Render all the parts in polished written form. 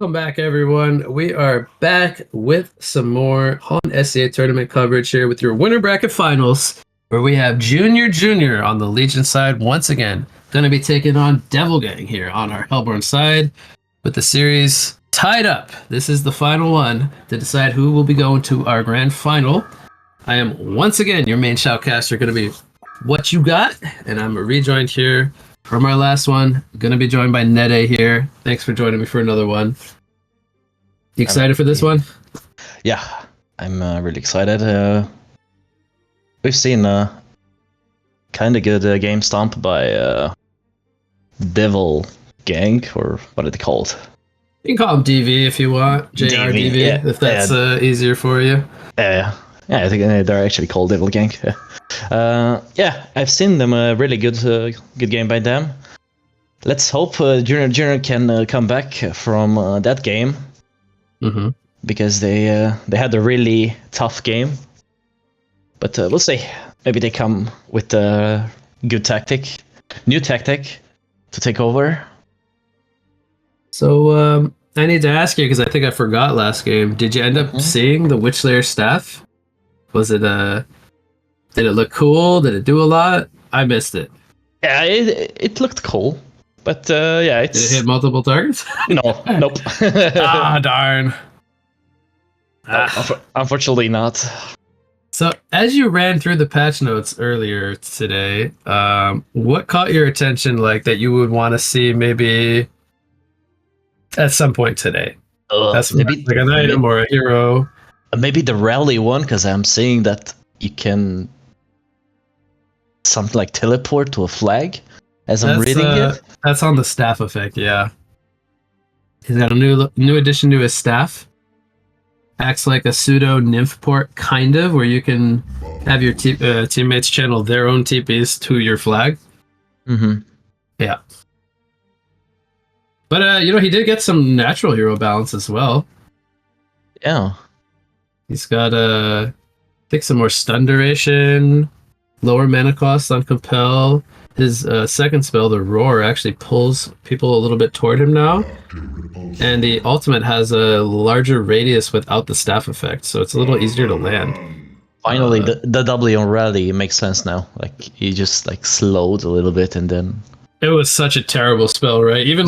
Welcome back, everyone. We are back with some more HoN SCA tournament coverage here with your winner bracket finals, where we have Junior on the Legion side once again. Going to be taking on Devil Gang here on our Hellborn side with the series tied up. This is the final one to decide who will be going to our grand final. I am once again your main shoutcaster, going to be What You Got, and I'm rejoined here from our last one. Going to be joined by Nede here. Thanks for joining me for another one. You excited for this one? Yeah, I'm really excited. We've seen a kind of good game stomp by Devil Gang, or what are they called? You can call him DV if you want. JRDV, yeah, if that's easier for you. Yeah, I think they're actually called Devil Gang. Yeah, I've seen them a really good game by them. Let's hope Junior can come back from that game. Mm-hmm. Because they had a really tough game. But we'll see. Maybe they come with a good new tactic to take over. So I need to ask you, because I think I forgot last game. Did you end up seeing the Witchlayer staff? Was it did it look cool? Did it do a lot? I missed it. Yeah, it looked cool. But yeah, it's... Did it hit multiple targets? No, nope. Darn. Unfortunately not. So, as you ran through the patch notes earlier today, what caught your attention, like, that you would want to see maybe at some point today? That's maybe like an item or a hero. Maybe the rally one, because I'm seeing that you can something like teleport to a flag as I'm reading it. That's on the staff effect, yeah. He's got a new addition to his staff. Acts like a pseudo nymph port, kind of, where you can have your teammates channel their own TPs to your flag. Mm-hmm. Yeah. But, he did get some natural hero balance as well. Yeah. He's got, I think, some more stun duration, lower mana cost on Compel. His second spell, the Roar, actually pulls people a little bit toward him now. And the ultimate has a larger radius without the staff effect, so it's a little easier to land. Finally, the W on rally makes sense now. Like, he just slowed a little bit and then... It was such a terrible spell, right? Even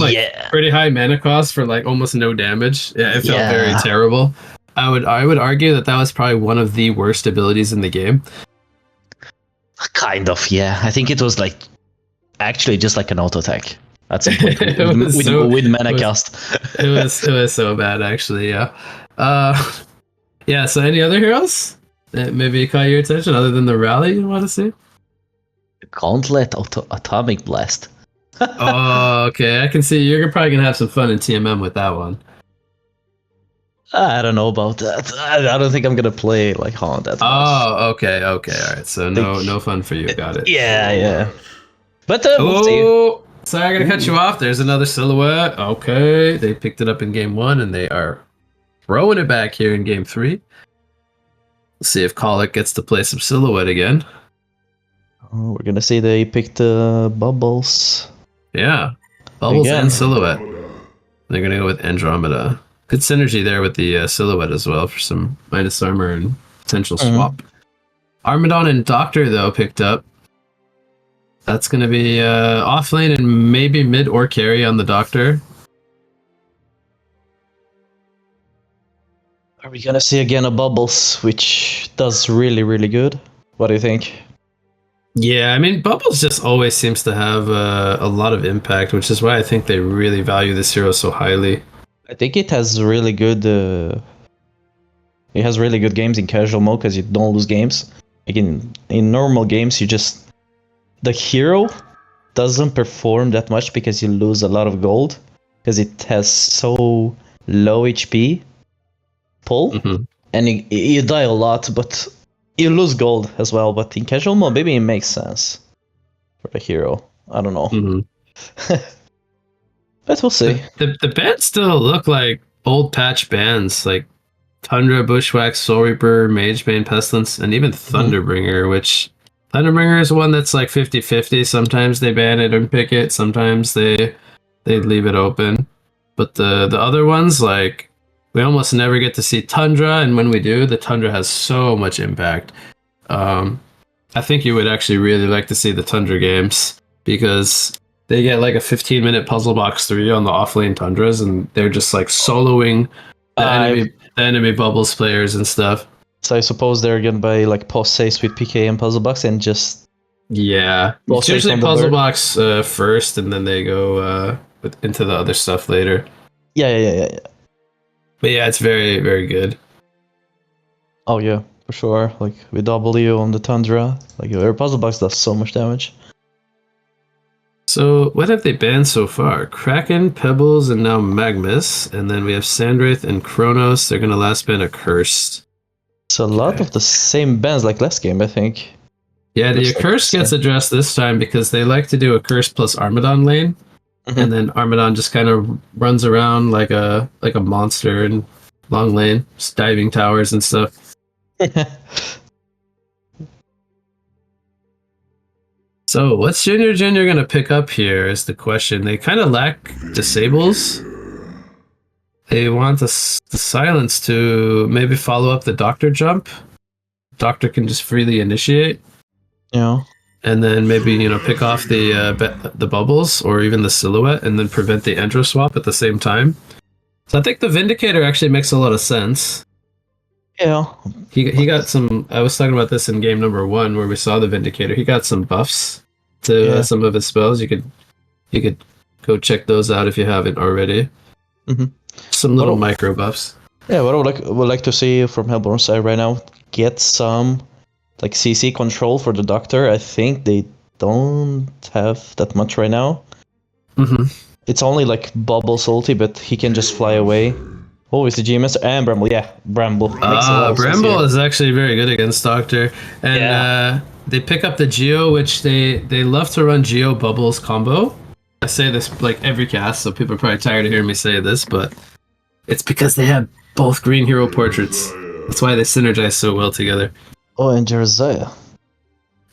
pretty high mana cost for almost no damage. Yeah, it felt very terrible. I would argue that was probably one of the worst abilities in the game. Kind of, yeah. I think it was actually just like an auto attack at some point with mana cost. it was so bad, actually. Yeah. Yeah. So, any other heroes that maybe caught your attention other than the rally you want to see? Gauntlet Atomic Blast. Oh, okay. I can see you're probably gonna have some fun in TMM with that one. I don't know about that. I don't think I'm gonna play HoN that much. Oh, okay. All right. So no fun for you. Got it. Yeah. But we'll see. Sorry, I gotta cut you off. There's another silhouette. Okay, they picked it up in game 1, and they are throwing it back here in game 3. Let's see if Colic gets to play some silhouette again. Oh, we're gonna see they picked Bubbles. Yeah, Bubbles again. And silhouette. They're gonna go with Andromeda. Good synergy there with the silhouette as well for some minus armor and potential swap. Armadon and Doctor, though, picked up. That's going to be off lane and maybe mid or carry on the Doctor. Are we going to see again a Bubbles, which does really, really good? What do you think? Yeah, I mean, Bubbles just always seems to have a lot of impact, which is why I think they really value this hero so highly. I think it has really good... it has really good games in casual mode, because you don't lose games. Like in normal games, you just... The hero doesn't perform that much because you lose a lot of gold, because it has so low HP pull, and you die a lot, but you lose gold as well. But in casual mode, maybe it makes sense for the hero. I don't know. But we'll see. The bans still look like old patch bans, like Tundra, Bushwhack, Soul Reaper, Magebane, Pestilence, and even Thunderbringer, which... Thunderbringer is one that's 50-50. Sometimes they ban it and pick it. Sometimes they leave it open. but the other ones, like, we almost never get to see Tundra, and when we do, the Tundra has so much impact. I think you would actually really like to see the Tundra games because they get like a 15-minute puzzle box 3 on the offlane Tundras, and they're just like soloing the enemy bubbles players and stuff. So I suppose they're gonna buy like post saves with PK and puzzle box and just Yeah, it's saves usually on the puzzle bird. box first, and then they go into the other stuff later. Yeah. But yeah, it's very, very good. Oh yeah, for sure. Like with W on the Tundra, like your puzzle box does so much damage. So what have they banned so far? Kraken, Pebbles, and now Magnus. And then we have Sandwraith and Kronos. They're going to last ban a Cursed. It's a lot Okay. of the same bans like last game, I think. Yeah, the Looks like Curse the gets same. addressed this time because they like to do a Curse plus Armadon lane. Mhm. And then Armadon just kind of runs around like a monster in long lane, just diving towers and stuff. So what's Junior going to pick up here is the question. They kind of lack disables. They want the silence to maybe follow up the Doctor jump. Doctor can just freely initiate. Yeah. And then maybe, pick off the bubbles or even the silhouette and then prevent the Endro swap at the same time. So I think the Vindicator actually makes a lot of sense. Yeah. He got some. I was talking about this in game number 1 where we saw the Vindicator. He got some buffs to some of his spells. You could go check those out if you haven't already. Mhm. Some little What micro buffs. Yeah, what I would like to see from Hellborn's side right now, get some like CC control for the Doctor. I think they don't have that much right now. Mm-hmm. It's only like Bubble salty, but he can just fly away. Oh, it's the GMS and Bramble. Yeah, Bramble makes a lot of sense Bramble here. is actually very good against Doctor, and they pick up the Geo, which they love to run Geo Bubbles combo. I say this like every cast, so people are probably tired of hearing me say this, but it's because they have both green hero portraits. That's why they synergize so well together. Oh, and Jeremiah.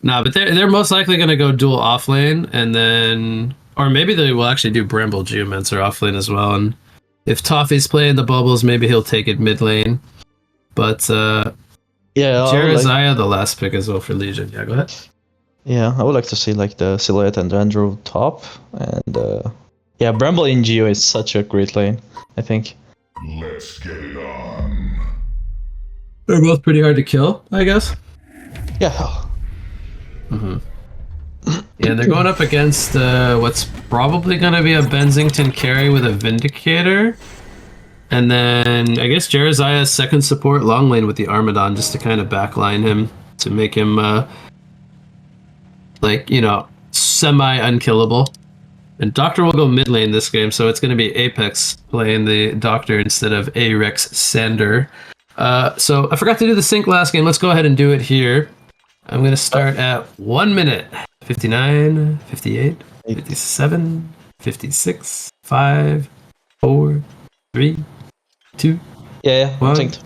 Nah, but they're most likely gonna go dual offlane, and then or maybe they will actually do Bramble Geomancer offlane as well. And if Toffee's playing the bubbles, maybe he'll take it mid lane. But Yeah, Jeremiah, the last pick as well for Legion. Yeah, go ahead. Yeah, I would like to see like the Silhouette and Andrew top, and yeah, Bramble in Geo is such a great lane, I think. Let's get it on. They're both pretty hard to kill, I guess. Yeah. Mm-hmm. Yeah, and they're going up against what's probably going to be a Bensington carry with a Vindicator. And then I guess Jeremiah's second support long lane with the Armadon just to kind of backline him to make him semi-unkillable. And Doctor will go mid lane this game, so it's going to be Apex playing the Doctor instead of Arex Sander. So I forgot to do the sync last game. Let's go ahead and do it here. I'm going to start at 1 minute. 59, 58, 57, 56, 5, 4, 3, 2, Yeah, 1, synced.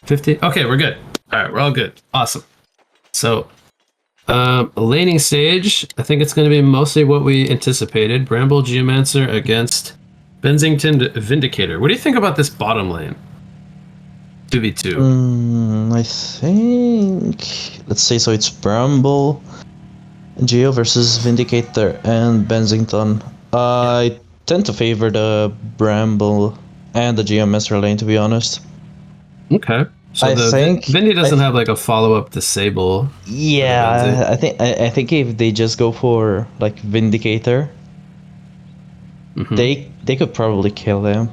50. Okay, we're good. All right, we're all good. Awesome. So, laning stage, I think it's going to be mostly what we anticipated. Bramble Geomancer against Bensington Vindicator. What do you think about this bottom lane? 2v2. I think... Let's see, so it's Bramble, Geo versus Vindicator, and Bensington. I tend to favor the Bramble and the Geomancer lane, to be honest. Okay. So I think Vindy doesn't have like a follow-up disable. Yeah, I think if they just go for like Vindicator, Mm-hmm. they could probably kill him.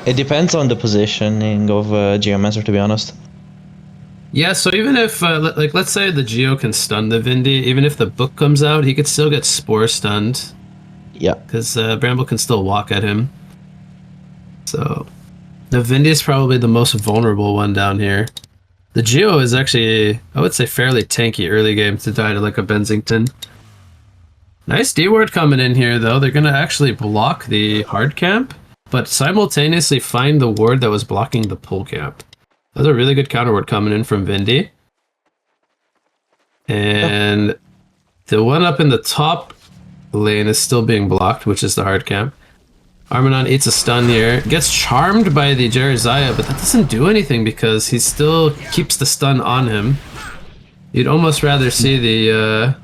It depends on the positioning of Geomancer, to be honest. Yeah, so even if, let's say the Geo can stun the Vindy, even if the book comes out, he could still get Spore stunned. Yeah. Because Bramble can still walk at him. So, the Vindy is probably the most vulnerable one down here. The Geo is actually, I would say, fairly tanky early game to die to like a Bensington. Nice D-ward coming in here, though. They're going to actually block the hard camp, but simultaneously find the ward that was blocking the pull camp. That's a really good counter ward coming in from Vindy. And the one up in the top lane is still being blocked, which is the hard camp. Armanon eats a stun here. Gets charmed by the Jerizaya, but that doesn't do anything because he still keeps the stun on him. You'd almost rather see the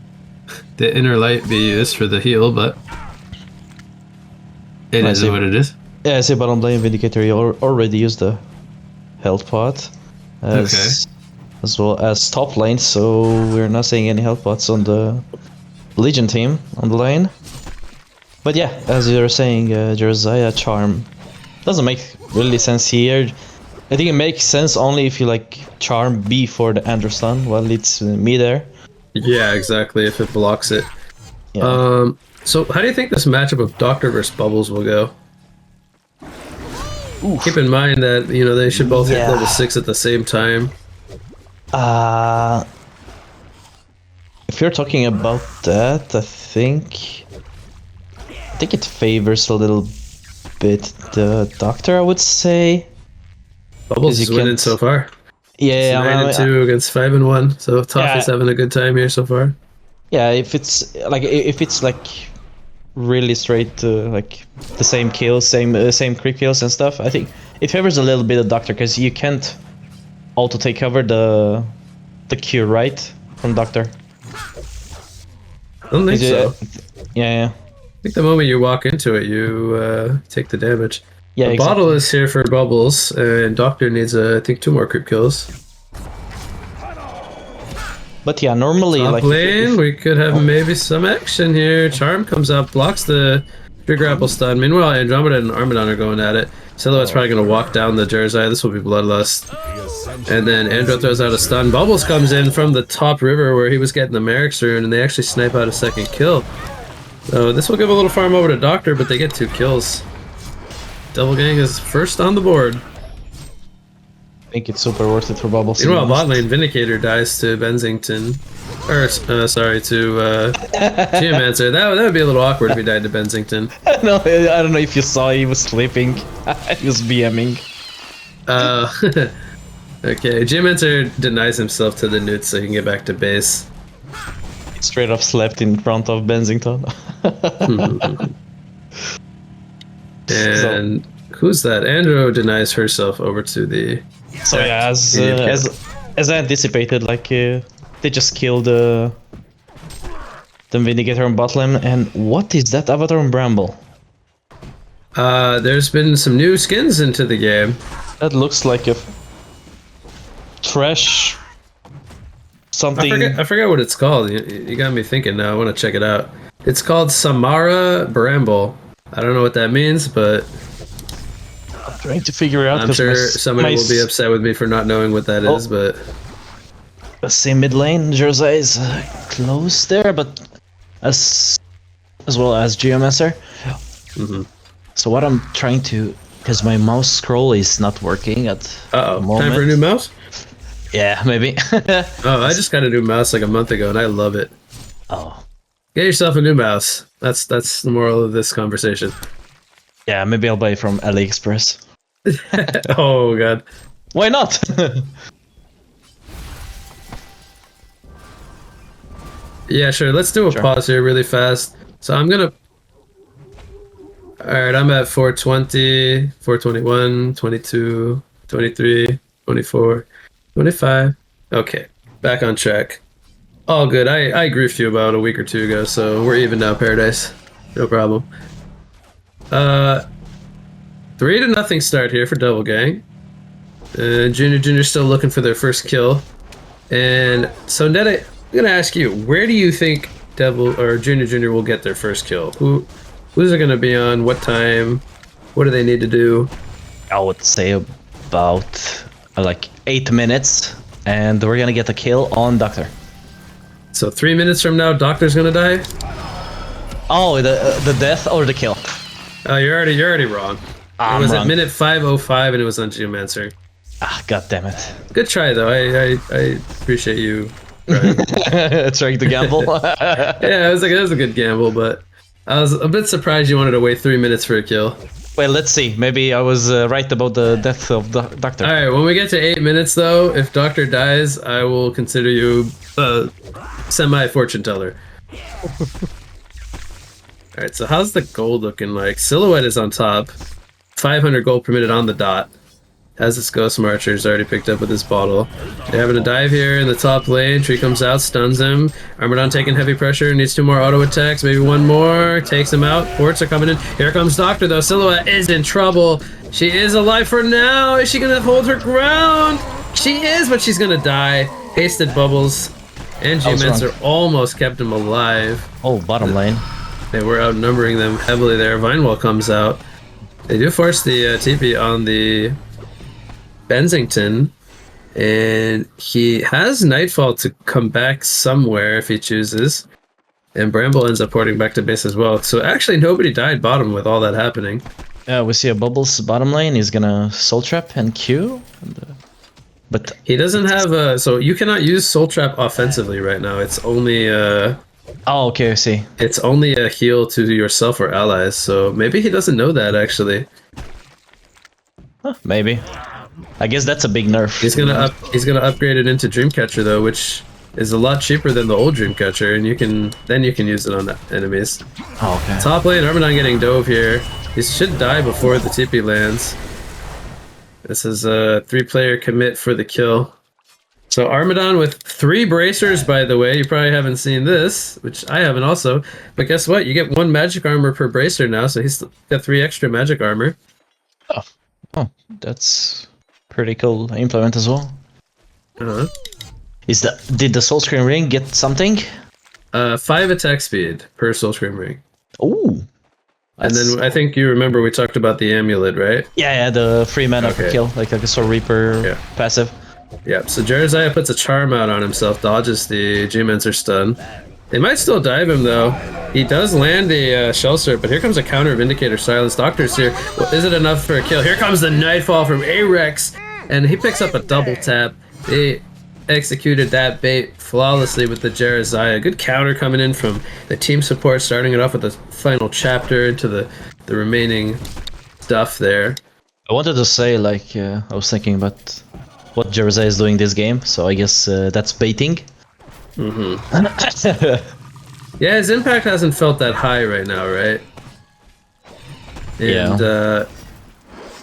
inner light be used for the heal, but it is what it is. Yeah, I see bottom lane Vindicator, you already used the health pot. As well as top lane, so we're not seeing any health pots on the Legion team on the lane. But yeah, as you were saying, Jerizaya charm doesn't make really sense here. I think it makes sense only if you like charm B for the Andrew stun while it's me there. Yeah, exactly, if it blocks it. Yeah. So how do you think this matchup of Doctor versus Bubbles will go? Oof. Keep in mind that, you know, they should both hit level 6 at the same time. If you're talking about that, I think it favors a little bit the Doctor, I would say. Bubbles is winning so far. Yeah, 9-2 against 5-1. So Toffee's having a good time here so far. Yeah, if it's like really straight like the same kills, same crit kills and stuff, I think it favors a little bit of Doctor because you can't auto take cover the Q, right, from Doctor. I don't think so. Yeah. I think the moment you walk into it, you take the damage. Yeah, the bottle is here for Bubbles, and Doctor needs, I think, 2 more creep kills. But yeah, normally, top like lane, we could have maybe some action here. Charm comes up, blocks the trigger apple stun. Meanwhile, Andromeda and Armadon are going at it. Silhouette's probably going to walk down the Jerizaya. This will be Bloodlust. And then Andro throws out a stun. Bubbles comes in from the top river where he was getting the Merrick's rune, and they actually snipe out a second kill. So this will give a little farm over to Doctor, but they get 2 kills. Double Gang is first on the board. I think it's super worth it for Bubbles. Meanwhile, bot lane Vindicator dies to Benzington. Or, sorry, to Geomancer. That would be a little awkward if he died to Benzington. No, I don't know if you saw, he was sleeping. He was BMing. Okay, Geomancer denies himself to the newts so he can get back to base. He straight up slept in front of Benzington. And who's that? Andro denies herself over to the... So yeah, as I anticipated, like they just killed the Vindicator on bot lane. And what is that avatar on Bramble? There's been some new skins into the game. That looks like a trash something. I forget what it's called. You got me thinking now. I want to check it out. It's called Samara Bramble. I don't know what that means, but I'm trying to figure it out. I'm sure somebody will be upset with me for not knowing what that is, but... Same mid lane, Jerizaya is close there, but as well as Geomancer. So what I'm trying to... Because my mouse scroll is not working at the moment. Time for a new mouse? Yeah, maybe. Oh, I just got a new mouse like a month ago, and I love it. Oh. Get yourself a new mouse. That's the moral of this conversation. Yeah, maybe I'll buy it from AliExpress. Oh, God. Why not? Yeah, sure. Let's do a pause here really fast. So I'm going to... Alright, I'm at 420, 421, 22, 23, 24, 25. Okay, back on track. All good. I griefed you about a week or 2 ago, so we're even now, Paradise. No problem. 3-0 start here for Double Gang. Junior's still looking for their first kill. And so, Ned, I'm going to ask you, where do you think Junior will get their first kill? Who's it going to be on? What time? What do they need to do? I would say about like 8 minutes, and we're going to get a kill on Doctor. So 3 minutes from now, Doctor's going to die? Oh, the death or the kill? Oh, you're already wrong. It was at minute 5:05 and it was on Geomancer. Ah, god damn it. Good try though. I appreciate you trying. Trying to gamble. Yeah, that was a good gamble, but I was a bit surprised you wanted to wait 3 minutes for a kill. Well, let's see. Maybe I was right about the death of the Doctor. All right, when we get to 8 minutes though, if Doctor dies, I will consider you semi fortune teller. Alright, so how's the gold looking like? Silhouette is on top. 500 gold per minute on the dot. Has this Ghost Marcher's already picked up with his bottle. They're having a dive here in the top lane. Tree comes out, stuns him. Armadon taking heavy pressure, needs 2 more auto attacks, maybe 1 more. Takes him out. Ports are coming in. Here comes Doctor though. Silhouette is in trouble. She is alive for now. Is she gonna hold her ground? She is, but she's gonna die. Hasted Bubbles and G-Mancer almost kept him alive. Oh, bottom lane. They were outnumbering them heavily there. Vinewall comes out. They do force the TP on the Bensington, and he has Nightfall to come back somewhere if he chooses. And Bramble ends up porting back to base as well. So actually nobody died bottom with all that happening. Yeah, we see a Bubbles bottom lane. He's gonna Soul Trap and Q. But he doesn't have a... So you cannot use Soul Trap offensively right now. It's only... oh, okay, I see. It's only a heal to yourself or allies. So maybe he doesn't know that, actually. Huh, maybe. I guess that's a big nerf. He's gonna upgrade it into Dreamcatcher though, which is a lot cheaper than the old Dreamcatcher, and you can use it on enemies. Oh, okay. Top lane, Armadon getting dove here. He should die before the TP lands. This is a 3-player commit for the kill. So Armadon with 3 bracers, by the way. You probably haven't seen this, which I haven't also. But guess what? You get 1 magic armor per bracer now, so he's got 3 extra magic armor. Oh, that's pretty cool implement as well. Did the Soul Scream Ring get something? 5 attack speed per Soul Scream Ring. Ooh. And then I think you remember we talked about the amulet, right? Yeah, the free mana per kill, like a Soul Reaper passive. Yeah, so Jerizaiah puts a charm out on himself, dodges the G-Mancer stun. They might still dive him though. He does land a Shell Serp, but here comes a counter of Vindicator Silence. Doctor's here. Well, is it enough for a kill? Here comes the Nightfall from Arex, and he picks up a double tap. They executed that bait flawlessly with the Jerizaiah. Good counter coming in from the team support, starting it off with the final chapter into the remaining stuff there. I wanted to say, like, I was thinking about what Jerizaiah is doing this game, so I guess that's baiting. Yeah, his impact hasn't felt that high right now, right? And,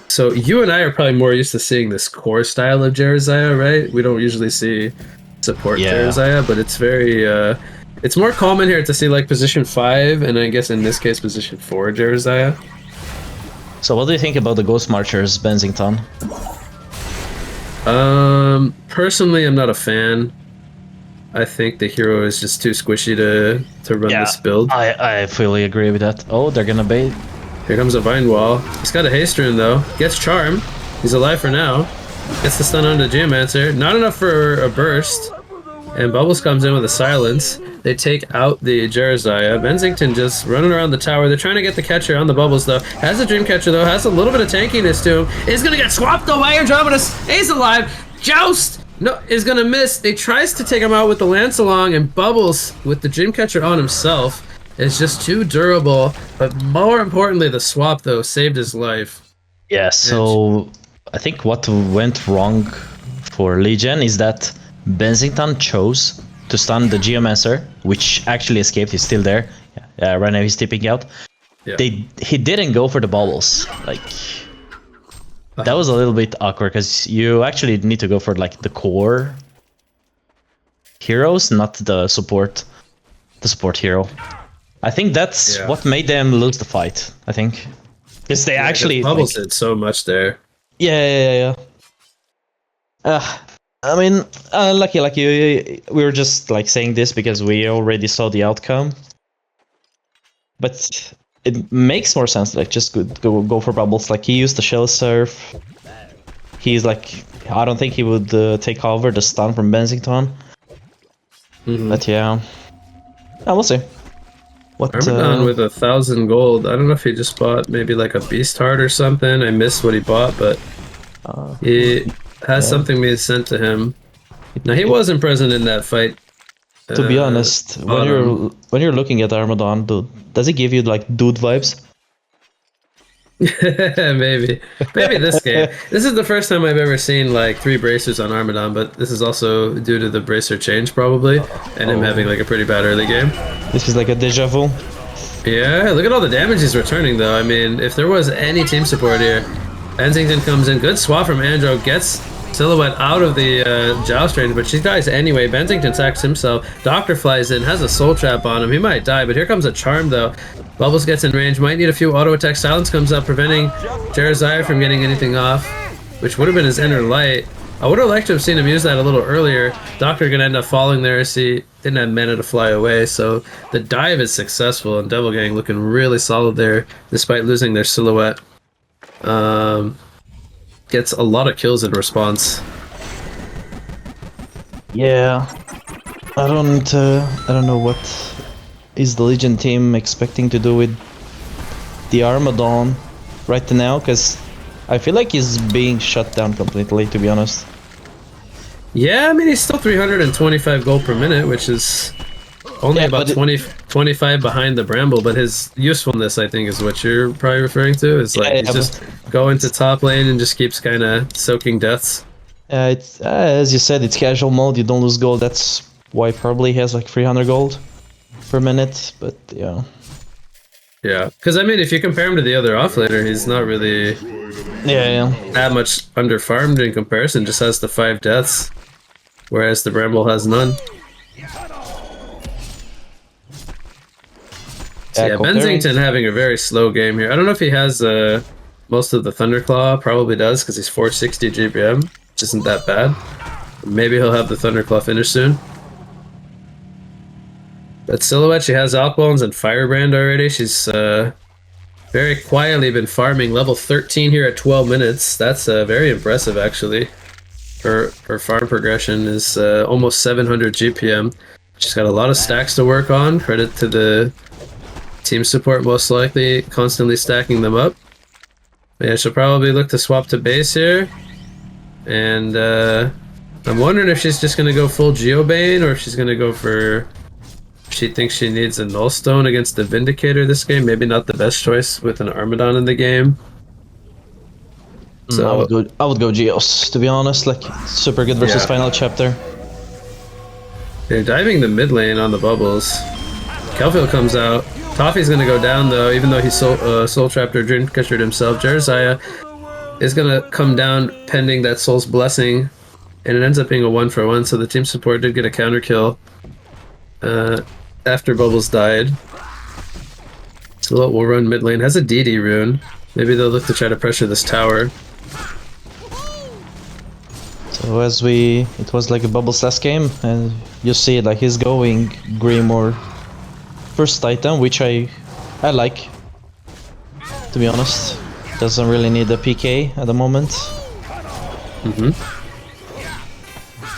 so you and I are probably more used to seeing this core style of Jerizaiah, right? We don't usually see support Jerizaiah, but it's very, it's more common here to see like position 5, and I guess in this case position 4 Jerizaiah. So what do you think about the Ghost Marchers, Bensington? Personally, I'm not a fan. I think the hero is just too squishy to run this build. I fully agree with that. Oh, they're gonna bait. Here comes a Vine Wall. He's got a haste rune though. Gets Charm. He's alive for now. Gets the stun onto Geomancer. Not enough for a burst. And Bubbles comes in with a silence. They take out the Jerizaiah. Bensington just running around the tower. They're trying to get the catcher on the Bubbles though. Has a Dreamcatcher though. Has a little bit of tankiness to him. Is gonna get swapped away. Andromedus. He's alive. Joust! No, is gonna miss. They tries to take him out with the Lance Along, and Bubbles with the Dreamcatcher on himself is just too durable. But more importantly, the swap though saved his life. Yeah, so I think what went wrong for Legion is that Bensington chose to stun the Geomancer, which actually escaped. He's still there. Right now he's tipping out. Yeah. He didn't go for the Bubbles. Like, that was a little bit awkward because you actually need to go for like the core heroes, not the support hero. I think that's what made them lose the fight. I think because they actually Bubbles did so much there. Yeah. I mean, lucky like you. We were just like saying this because we already saw the outcome, but it makes more sense. Like just go for Bubbles. Like he used the Shell Surf. He's like, I don't think he would take over the stun from Bensington. But yeah, we'll see. What? Armadon with 1,000 gold. I don't know if he just bought maybe like a Beast Heart or something. I missed what he bought, but he has something being sent to him. Now he wasn't present in that fight. To be honest, when you're looking at Armadon, does it give you like dude vibes? maybe this game. This is the first time I've ever seen like 3 bracers on Armadon, but this is also due to the bracer change probably, and him having like a pretty bad early game. This is like a deja vu. Yeah, look at all the damage he's returning, though. I mean, if there was any team support here, Bensington comes in. Good swap from Andro. Gets Silhouette out of the joust range, but she dies anyway. Bensington attacks himself. Doctor flies in, has a soul trap on him. He might die, but here comes a charm, though. Bubbles gets in range. Might need a few auto attacks. Silence comes up, preventing Jereziah from getting anything off, which would have been his inner light. I would have liked to have seen him use that a little earlier. Doctor gonna end up falling there as he didn't have mana to fly away, so the dive is successful, and Devil Gang looking really solid there, despite losing their Silhouette. Gets a lot of kills in response. Yeah, I don't know what is the Legion team expecting to do with the Armadon right now, because I feel like he's being shut down completely, to be honest. Yeah, I mean, he's still 325 gold per minute, which is only about 25 behind the Bramble, but his usefulness, I think, is what you're probably referring to. Is like he's just going to top lane and just keeps kind of soaking deaths. It's as you said, it's casual mode. You don't lose gold. That's why probably he has like 300 gold per minute. But yeah. Yeah, because I mean, if you compare him to the other offlaner, he's not really that much under farmed in comparison. Just has the 5 deaths, whereas the Bramble has none. So yeah, Bensington having a very slow game here. I don't know if he has most of the Thunderclaw. Probably does, because he's 460 GPM, which isn't that bad. Maybe he'll have the Thunderclaw finish soon. But Silhouette, she has Alkbones and Firebrand already. She's very quietly been farming level 13 here at 12 minutes. That's very impressive, actually. Her farm progression is almost 700 GPM. She's got a lot of stacks to work on. Credit to the team support, most likely constantly stacking them up. But yeah, she'll probably look to swap to base here. And I'm wondering if she's just going to go full Geobane, or if she's going to go for... She thinks she needs a Nullstone against the Vindicator this game. Maybe not the best choice with an Armadon in the game. So I would go Geos, to be honest. Like, super good versus final chapter. They're diving the mid lane on the bubbles. Kelfield comes out. Toffee's gonna go down though, even though he's soul trapped or Dreamcatchered himself. Jereziah is gonna come down pending that Soul's Blessing, and it ends up being a 1-for-1. So the team support did get a counter kill after Bubbles died. So we'll run mid lane. Has a DD rune. Maybe they'll look to try to pressure this tower. So it was like a Bubbles last game, and you see like he's going Grimoire first item, which I like, to be honest. Doesn't really need a PK at the moment.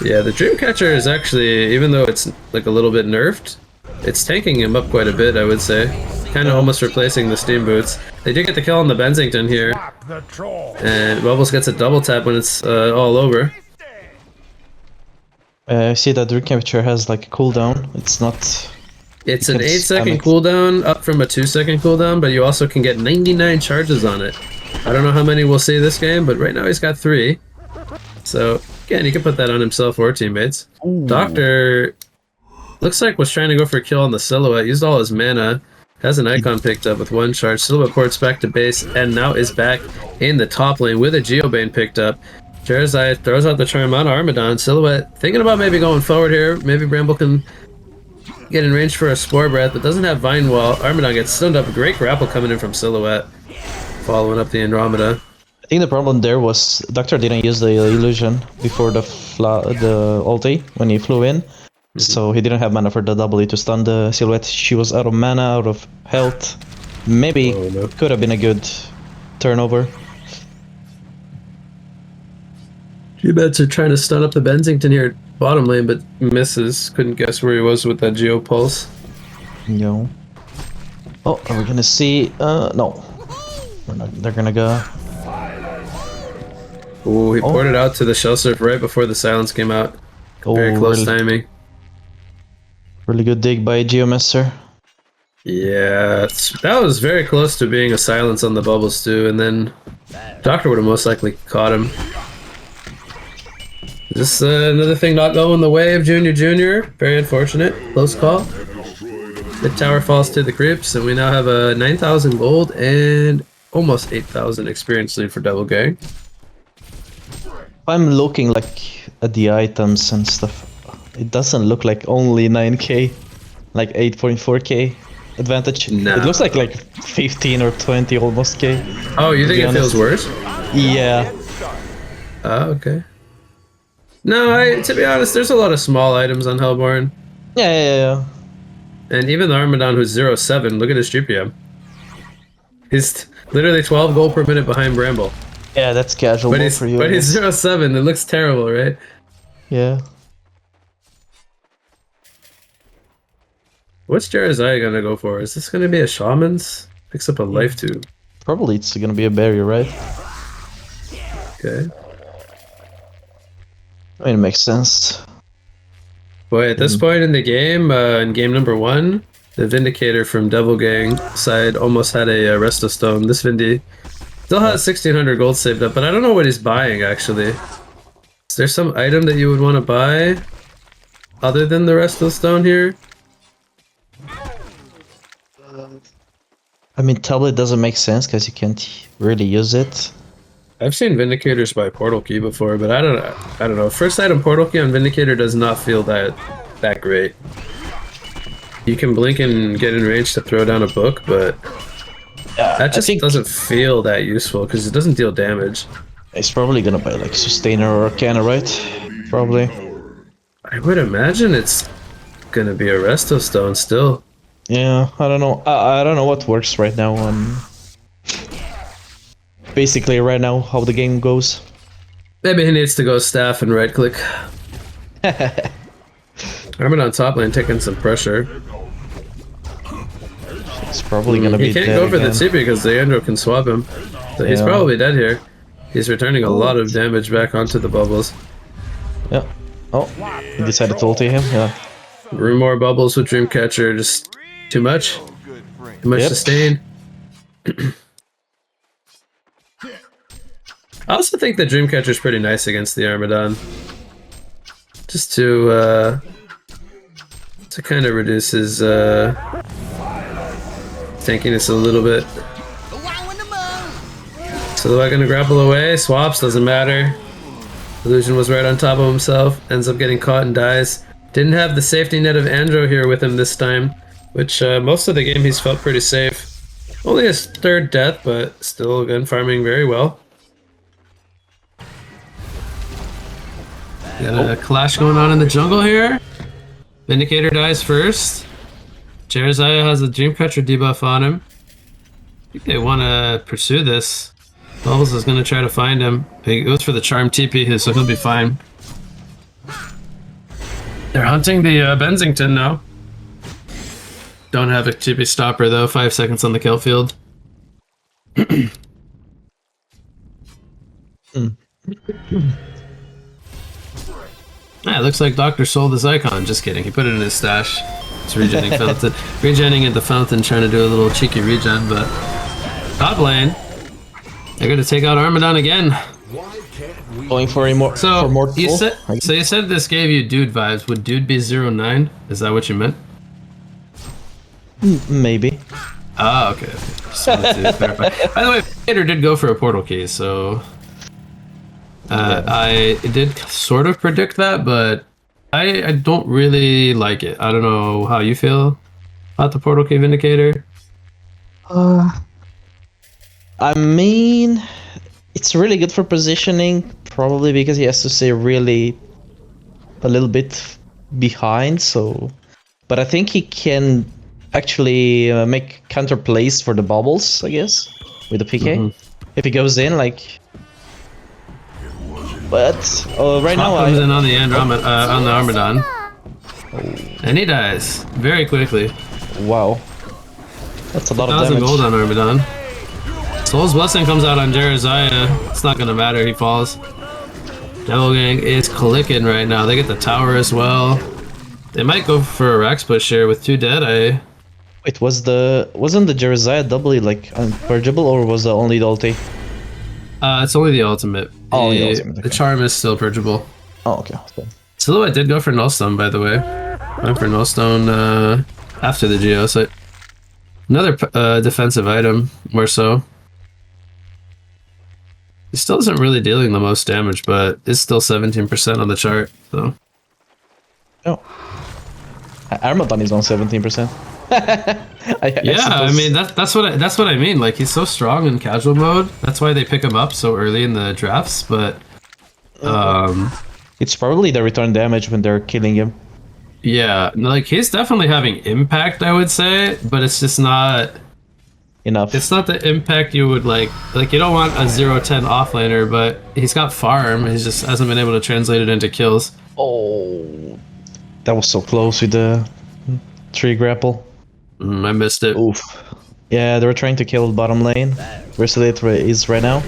Yeah, the Dreamcatcher is actually, even though it's like a little bit nerfed, it's tanking him up quite a bit, I would say. Kind of almost replacing the Steam Boots. They do get the kill on the Bensington here. And Bubbles gets a double tap when it's all over. I see that Dreamcatcher has like a cooldown. It's not... It's an 8-second cooldown, up from a 2-second cooldown, but you also can get 99 charges on it. I don't know how many we'll see this game, but right now he's got 3. So, again, he can put that on himself or teammates. Ooh. Doctor looks like was trying to go for a kill on the Silhouette, used all his mana, has an icon picked up with 1 charge. Silhouette ports back to base, and now is back in the top lane with a Geobane picked up. Jereziah throws out the charm on Armadon. Silhouette thinking about maybe going forward here. Maybe Bramble can get in range for a Spore Breath, but doesn't have Vine Wall. Armadon gets stunned up. Great grapple coming in from Silhouette, following up the Andromeda. I think the problem there was Doctor didn't use the illusion before the ulti when he flew in, so he didn't have mana for the W to stun the Silhouette. She was out of mana, out of health. Maybe could have been a good turnover. G-Bets are trying to stun up the Bensington here at bottom lane, but misses. Couldn't guess where he was with that Geo Pulse. No. Oh, are we gonna see? No. We're not. They're gonna go. Ooh, he poured it out to the Shell Surf right before the silence came out. Very close timing. Really good dig by Geomaster. Yeah, that was very close to being a silence on the bubbles too, and then Doctor would have most likely caught him. Just another thing not going the way of Junior. Very unfortunate. Close call. The tower falls to the creeps, and we now have a 9,000 gold and almost 8,000 experience lead for Devil Gang. I'm looking like at the items and stuff. It doesn't look like only 9k, like 8.4k advantage. Nah. It looks like 15 or 20 almost k. Oh, you think it feels worse? Yeah. Oh, okay. No, to be honest, there's a lot of small items on Hellborn. Yeah. And even the Armadon who's 0.7, look at his GPM. He's literally 12 gold per minute behind Bramble. Yeah, that's casual But he's, for you. but he's 0.7, it looks terrible, right? Yeah. What's Jeremiah gonna go for? Is this gonna be a Shaman's? Picks up a life tube. Probably it's gonna be a barrier, right? Okay. I mean, it makes sense. Boy, at this point in the game, in game number 1, the Vindicator from Devil Gang side almost had a Resto Stone. This Vindy still has 1,600 gold saved up, but I don't know what he's buying, actually. Is there some item that you would want to buy other than the Resto Stone here? I mean, tablet doesn't make sense because you can't really use it. I've seen Vindicators buy Portal Key before, but I don't know. First item Portal Key on Vindicator does not feel that great. You can blink and get in range to throw down a book, but that just doesn't feel that useful because it doesn't deal damage. It's probably gonna buy like Sustainer or Arcana, right? Probably. I would imagine it's gonna be a Resto Stone still. Yeah, I don't know. I don't know what works right now on... Basically right now, how the game goes. Maybe he needs to go staff and right click. Armin on top lane taking some pressure. It's probably gonna be He can't dead go for again. the TP because the Andro can swap him. So he's probably dead here. He's returning a lot of damage back onto the bubbles. Yeah. Oh, he decided to ulti him, yeah. Room more bubbles with Dreamcatcher, just too much. Too much sustain. I also think the Dreamcatcher is pretty nice against the Armadon. Just to kind of reduce his tankiness a little bit. So the gonna grapple away, swaps, doesn't matter. Illusion was right on top of himself, ends up getting caught and dies. Didn't have the safety net of Andro here with him this time, which most of the game he's felt pretty safe. Only his 3rd death, but still gun farming very well. Got a clash going on in the jungle here. Vindicator dies first. Jeremiah has a Dreamcatcher debuff on him. I think they want to pursue this. Bubbles is going to try to find him. He goes for the Charm TP, so he'll be fine. They're hunting the Bensington now. Don't have a TP stopper though, 5 seconds on the kill field. Yeah, it looks like Doctor sold his icon. Just kidding, he put it in his stash. It's regenning fountain. Regenning at the fountain, trying to do a little cheeky regen, but top lane. They're gonna take out Armadon again. Going for more. So more you said this gave you Dude vibes. Would Dude be 09? Is that what you meant? Maybe. Ah, okay. Just wanted to clarify. By the way, Vader did go for a portal key, so I did sort of predict that, but I don't really like it. I don't know how you feel about the portal key Vindicator. I mean, it's really good for positioning, probably because he has to stay really a little bit behind, so... But I think he can actually make counter plays for the bubbles, I guess, with the PK. If he goes in, like... But right now comes in on the on the Armadon. And he dies very quickly. Wow. That's a lot of 1,000 damage. gold on Armadon. Soul's Blessing comes out on Jeremiah. It's not gonna matter, he falls. Devil Gang is clicking right now. They get the tower as well. They might go for a Rax push here with 2 dead. Wait, wasn't the Jeremiah doubly like unpurgeable, or was it only the ulti? It's only the ultimate. Oh, the ultimate, The okay. charm is still purgeable. Oh, okay. Silhouette did go for Nullstone, by the way. Went for Nullstone after the Geo. So another defensive item, more so. He still isn't really dealing the most damage, but it's still 17% on the chart. So. Oh. Armadon is on 17%. I mean that's what I mean. Like he's so strong in casual mode. That's why they pick him up so early in the drafts. But it's probably the return damage when they're killing him. Yeah, like he's definitely having impact, I would say, but it's just not enough. It's not the impact you would like you don't want a 0-10 offlaner, but he's got farm. He just hasn't been able to translate it into kills. Oh, that was so close with the tree grapple. I missed it. Oof. Yeah, they were trying to kill bottom lane. Resolute is right now.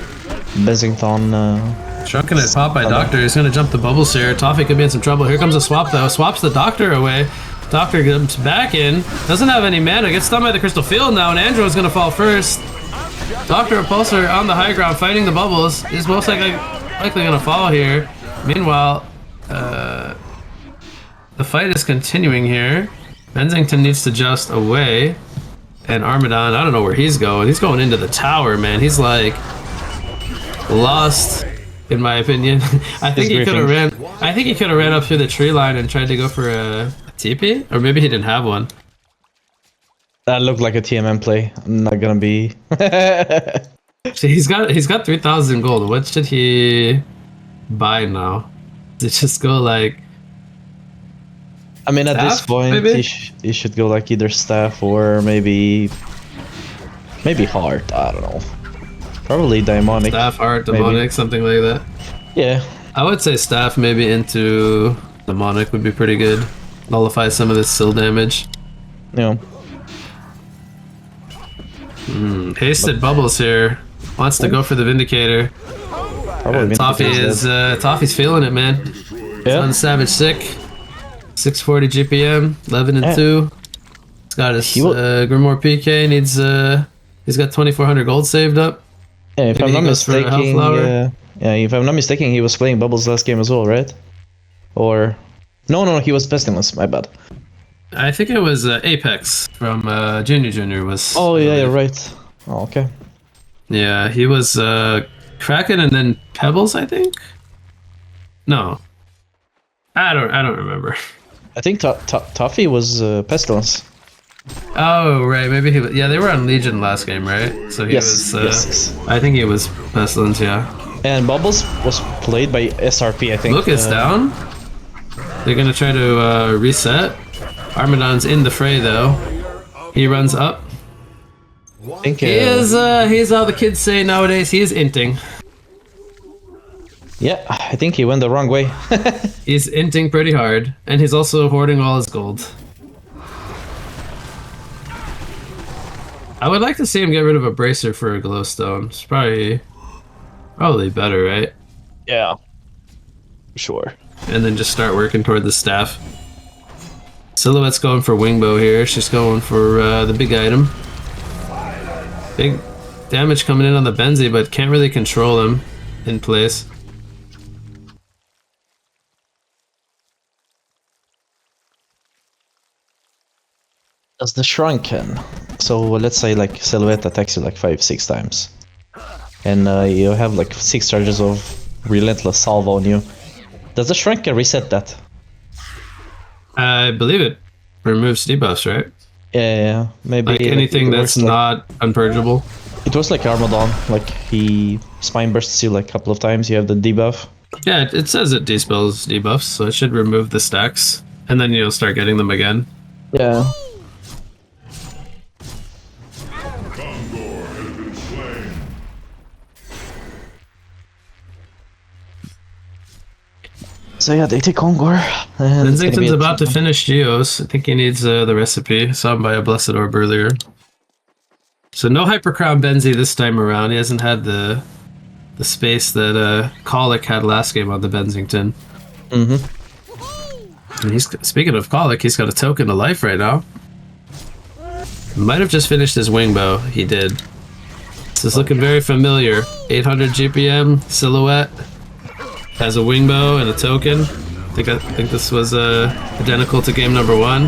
Benzington. Shrunken it pop by Doctor. He's gonna jump the bubbles here. Toffee could be in some trouble. Here comes a swap though. Swaps the Doctor away. Doctor comes back in. Doesn't have any mana. Gets stunned by the Crystal Field now, and Andrew's gonna fall first. Doctor Repulsor on the high ground fighting the bubbles. Is most likely gonna fall here. Meanwhile, the fight is continuing here. Benzington needs to just away. And Armadon, I don't know where he's going. He's going into the tower, man. He's like lost, in my opinion. I think he could have ran. I think he could have ran up through the tree line and tried to go for a TP, or maybe he didn't have one. That looked like a TMM play. I'm not gonna be. See, he's got 3,000 gold. What should he buy now? Does it just go like? I mean, at staff, this point, he should go like either staff or maybe heart. I don't know. Probably demonic. Staff, heart, demonic, maybe. Something like that. Yeah. I would say staff maybe into demonic would be pretty good. Nullify some of this sill damage. Yeah. Hasted bubbles here. Wants to go for the Vindicator. Probably Toffee's feeling it, man. Yeah. On Savage sick. 640 GPM, 11 and 2. He's got his Grimoire PK. Needs he's got 2,400 gold saved up. Yeah, if I'm not mistaken. If I'm not mistaken, he was playing bubbles last game as well, right? Or no, he was Pestilence. My bad. I think it was Apex from Junior was. Oh yeah, right. Oh, okay. Yeah, he was Kraken and then Pebbles, I think. No, I don't remember. I think Toffee was Pestilence. Oh right, maybe he was. Yeah, they were on Legion last game, right? So he was. Yes. I think he was Pestilence. Yeah. And Bubbles was played by SRP, I think. Look, it's down. They're gonna try to reset. Armadon's in the fray though. He runs up. I think, he's how the kids say nowadays. He is inting. Yeah, I think he went the wrong way. He's inting pretty hard, and he's also hoarding all his gold. I would like to see him get rid of a bracer for a glowstone. It's probably better, right? Yeah, sure. And then just start working toward the staff. Silhouette's going for Wingbow here. She's going for the big item. Big damage coming in on the Benzi, but can't really control him in place. Does the Shrunken? So let's say like Silhouette attacks you like 5-6 times. And you have like 6 charges of Relentless Salvo on you. Does the Shrunken reset that? I believe it removes debuffs, right? Yeah, maybe like anything that's not unpurgeable. It was like Armadon, like he spine bursts you like a couple of times. You have the debuff. Yeah, it says it dispels debuffs, so it should remove the stacks, and then you'll start getting them again. Yeah. So yeah, they take Kongor. Benzington's about to finish Geos. I think he needs the recipe. Saw him by a Blessed Orb earlier. So no Hypercrown Benzi this time around. He hasn't had the space that Colic had last game on the Benzington. And he's speaking of Colic, he's got a token to life right now. Might have just finished his Wingbow. He did. This is looking very familiar. 800 GPM, Silhouette. Has a Wingbow and a token. I think this was identical to game number 1.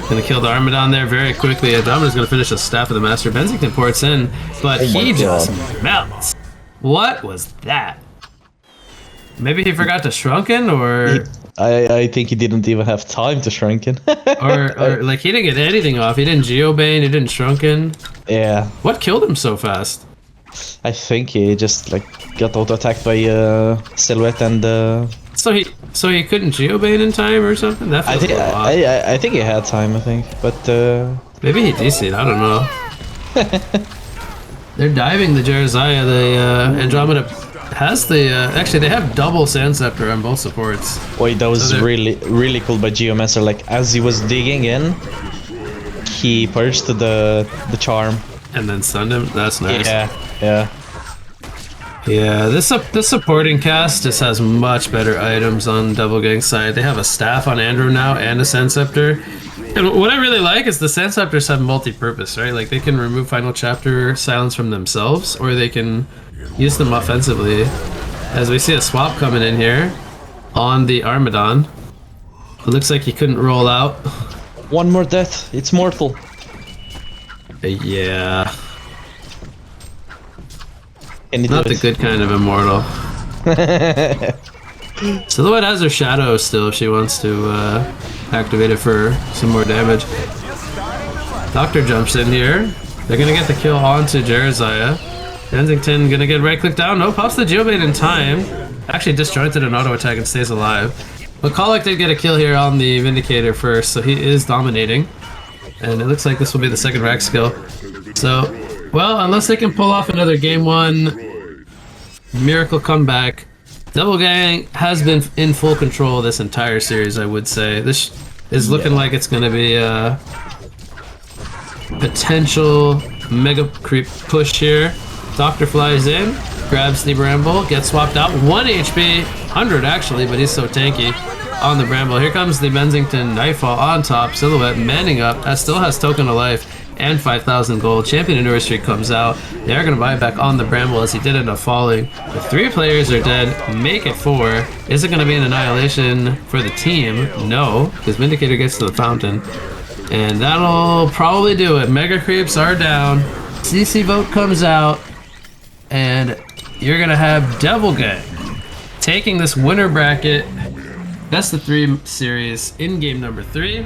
Gonna kill the Armadon there very quickly. Andromeda's gonna finish the Staff of the Master. Benzington ports in, but he just melts. What was that? Maybe he forgot to shrunken, or I think he didn't even have time to shrunken. or like he didn't get anything off. He didn't Geobane, he didn't shrunken. Yeah. What killed him so fast? I think he just like got auto-attacked by Silhouette and So he couldn't Geobane in time or something? That feels a little odd. I think he had time, I think, but Maybe he DC'd, I don't know. They're diving the Jeremiah. The Andromeda has the actually they have double Sand Scepter on both supports. wait, that was really cool by Geomancer. Like as he was digging in, he purged the charm. And then stunned him. That's nice. Yeah. Yeah, this supporting cast just has much better items on Double Gang's side. They have a staff on Andrew now and a Sand Scepter. And what I really like is the Sand Scepters have multi-purpose, right? Like they can remove Final Chapter silence from themselves, or they can use them offensively. As we see a swap coming in here on the Armadon. It looks like he couldn't roll out. One more death. It's mortal. Yeah. Not the good kind of immortal. Silhouette has her shadow still if she wants to activate it for some more damage. Doctor jumps in here. They're gonna get the kill onto Jeremiah. Benzington gonna get right click down. No, pops the Geobane in time. Actually disjointed an auto attack and stays alive. McCulloch did get a kill here on the Vindicator first, so he is dominating. And it looks like this will be the second rack skill. So, well, unless they can pull off another game 1 miracle comeback, Double Gang has been in full control this entire series, I would say. This is looking like it's going to be a potential mega creep push here. Doctor flies in, grabs the Bramble, gets swapped out. 1 HP, 100 actually, but he's so tanky on the Bramble. Here comes the Benzington Nightfall on top. Silhouette manning up. That still has token of life and 5,000 gold. Champion and Newerth Street comes out. They are going to buy it back on the Bramble as he did end up falling. The 3 players are dead. Make it 4. Is it going to be an annihilation for the team? No, because Vindicator gets to the fountain. And that'll probably do it. Mega creeps are down. CC vote comes out. And you're going to have Double Gang taking this winner bracket best of 3 series in game number 3.